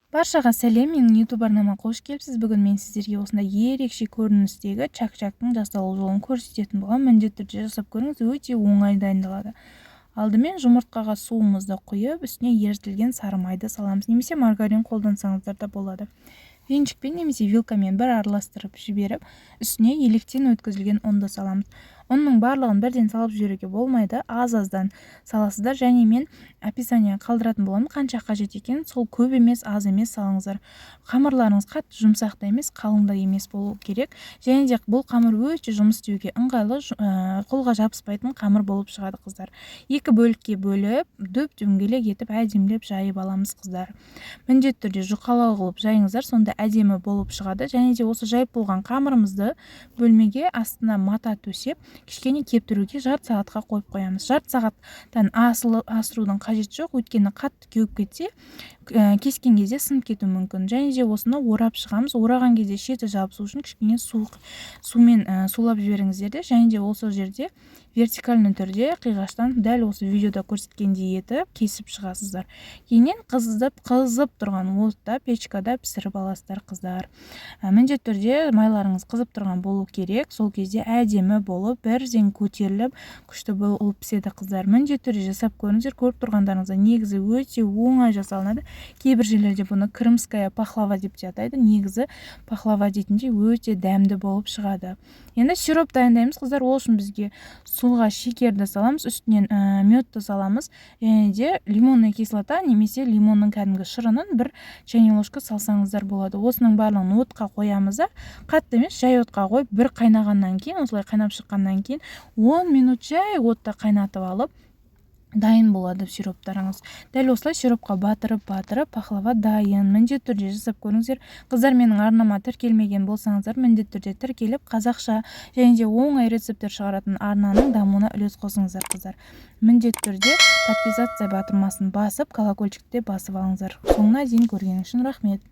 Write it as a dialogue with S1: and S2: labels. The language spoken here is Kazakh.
S1: Баршаға сәлем, менің YouTube арнама қош келіпсіз. Бүгін мен сіздерге осындай ерекше көріністегі чак-чактың жасалу жолын көрсететін болған. Міндетті түрде жасап көріңіз, өте оңай дайындалады. Алдымен жұмыртқаға суымызды құйып, үстіне ерітілген сары майды саламыз, немесе маргарин қолдансаңыздар да болады. Венчикпен немесе вилкамен бір араластырып жіберіп, үстіне електен өткізілген ұнды саламыз. Оның барлығын бірден салып жіберуге болмайды, аз-аздан саласыздар, және мен описание қалдыратын боламын, қанша қажет екен, сол көп емес, аз емес салыңыздар. Қамырларыңыз қатты жұмсақ та емес, қалың да емес болу керек. Және де бұл қамыр өте жұмыс істеуге ыңғайлы, қолға жабыспайтын қамыр болып шығады, қыздар. Екі бөлікке бөліп, дөп-дөңгелек етіп әдемілеп жайып аламыз, қыздар. Міндетті түрде жұқалау қылып жайыңыздар, сонда әдемі болып шығады. Және де осы жайып болған қамырымызды бөлмеге астына мата төсеп, кішкене кептіруге жарты сағатқа қойып қоямыз. Жарты сағаттан асырудың қажеті жоқ, өйткені қатты кеуіп кетсе, кескен кезде сынып кетуі мүмкін. Және де осыны орап шығамыз. Ораған кезде шеті жабысу үшін кішкене сумен сулап жіберіңіздер. Және де осы жерде вертикальный түрде қиғаштан дәл осы видеода көрсеткендей етіп кесіп шығасыздар. Кейіннен қызып тұрған отта, печкада пісіріп аласыздар, қыздар. Міндетті түрде майларыңыз қызып тұрған болу керек. Сол кезде әдемі болып, бірден көтеріліп, күшті болып піседі, қыздар. Міндетті түрде жасап көріңіздер. Көріп тұрғандарыңызда негізі өте оңай жасалынады. Кейбір жерлерде бұны крымская пахлава деп те атайды. Негізі пахлава дейтіндей өте дәмді болып шығады. Енді сироп дайындаймыз, қыздар. Ол үшін бізге суға шекерді саламыз, үстінен медті саламыз, және де лимонный кислота немесе лимонның кәдімгі шырынын бір чайный ложка салсаңыздар болады. Осының барлығын отқа қоямыз, қатты емес, жай отқа қойып, бір қайнағаннан кейін, осылай қайнап шыққаннан кейін 10 минут жай отта қайнатып алып, дайын болады сироптарыңыз. Дәл осылай сиропқа батырып, пахлава дайын. Міндетті түрде жасап көріңіздер. Қыздар, менің арнама тіркелмеген болсаңыздар, міндетті түрде тіркеліп, қазақша және де оңай рецепттер шығаратын арнаның дамуына үлес қосыңыздар, қыздар. Міндетті түрде подписация батырмасын басып, колокольчикті басып алыңыздар. Соңына дейін көргеніңіз үшін рахмет.